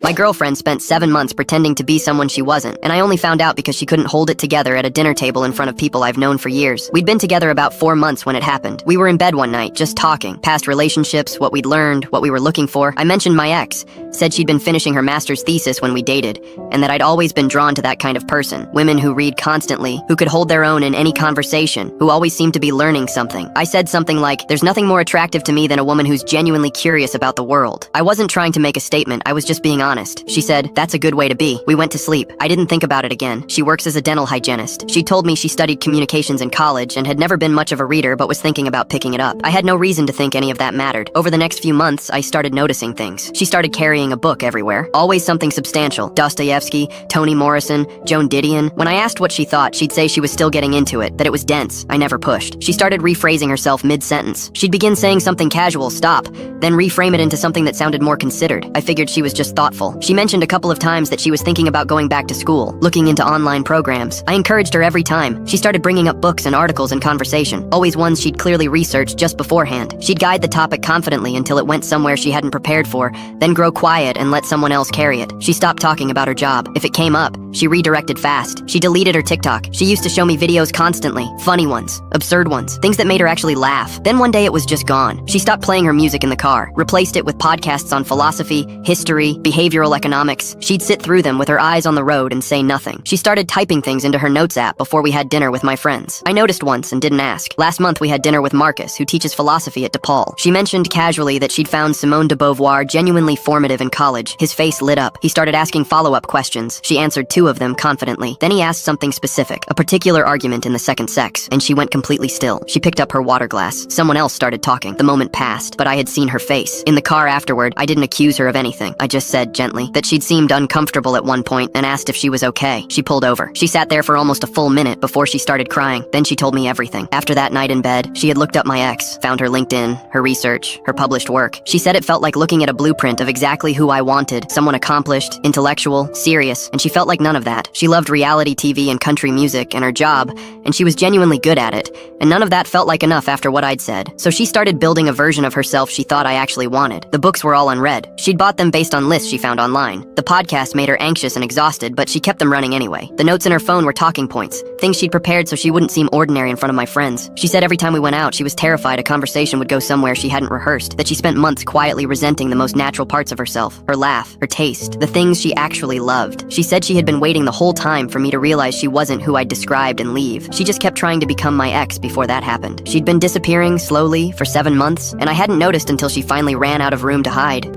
My girlfriend spent 7 months pretending to be someone she wasn't, and I only found out because she couldn't hold it together at a dinner table in front of people I've known for years. We'd been together about 4 months when it happened. We were in bed one night, just talking. Past relationships, what we'd learned, what we were looking for. I mentioned my ex, said she'd been finishing her master's thesis when we dated, and that I'd always been drawn to that kind of person. Women who read constantly, who could hold their own in any conversation, who always seemed to be learning something. I said something like, there's nothing more attractive to me than a woman who's genuinely curious about the world. I wasn't trying to make a statement, I was just being honest. She said, that's a good way to be. We went to sleep. I didn't think about it again. She works as a dental hygienist. She told me she studied communications in college and had never been much of a reader but was thinking about picking it up. I had no reason to think any of that mattered. Over the next few months, I started noticing things. She started carrying a book everywhere. Always something substantial. Dostoevsky, Toni Morrison, Joan Didion. When I asked what she thought, she'd say she was still getting into it, that it was dense. I never pushed. She started rephrasing herself mid-sentence. She'd begin saying something casual, stop, then reframe it into something that sounded more considered. I figured she was just thoughtful. She mentioned a couple of times that she was thinking about going back to school, looking into online programs. I encouraged her every time. She started bringing up books and articles in conversation, always ones she'd clearly researched just beforehand. She'd guide the topic confidently until it went somewhere she hadn't prepared for, then grow quiet and let someone else carry it. She stopped talking about her job. If it came up, she redirected fast. She deleted her TikTok. She used to show me videos constantly, funny ones, absurd ones, things that made her actually laugh. Then one day it was just gone. She stopped playing her music in the car, replaced it with podcasts on philosophy, history, behavioral economics. She'd sit through them with her eyes on the road and say nothing. She started typing things into her notes app before we had dinner with my friends. I noticed once and didn't ask. Last month we had dinner with Marcus, who teaches philosophy at DePaul. She mentioned casually that she'd found Simone de Beauvoir genuinely formative in college. His face lit up. He started asking follow-up questions. She answered 2 of them confidently. Then he asked something specific, a particular argument in the second sex, and she went completely still. She picked up her water glass. Someone else started talking. The moment passed, but I had seen her face. In the car afterward, I didn't accuse her of anything. I just said gently that she'd seemed uncomfortable at one point and asked if she was okay. She pulled over. She sat there for almost a full minute before she started crying. Then she told me everything. After that night in bed, she had looked up my ex, found her LinkedIn, her research, her published work. She said it felt like looking at a blueprint of exactly who I wanted, someone accomplished, intellectual, serious, and she felt like none of that. She loved reality TV and country music and her job, and she was genuinely good at it, and none of that felt like enough after what I'd said. So she started building a version of herself she thought I actually wanted. The books were all unread. She'd bought them based on lists she found online. The podcast made her anxious and exhausted, but she kept them running anyway. The notes in her phone were talking points, things she'd prepared so she wouldn't seem ordinary in front of my friends. She said every time we went out, she was terrified a conversation would go somewhere she hadn't rehearsed, that she spent months quietly resenting the most natural parts of herself, her laugh, her taste, the things she actually loved. She said she had been waiting the whole time for me to realize she wasn't who I'd described and leave. She just kept trying to become my ex before that happened. She'd been disappearing slowly for 7 months, and I hadn't noticed until she finally ran out of room to hide.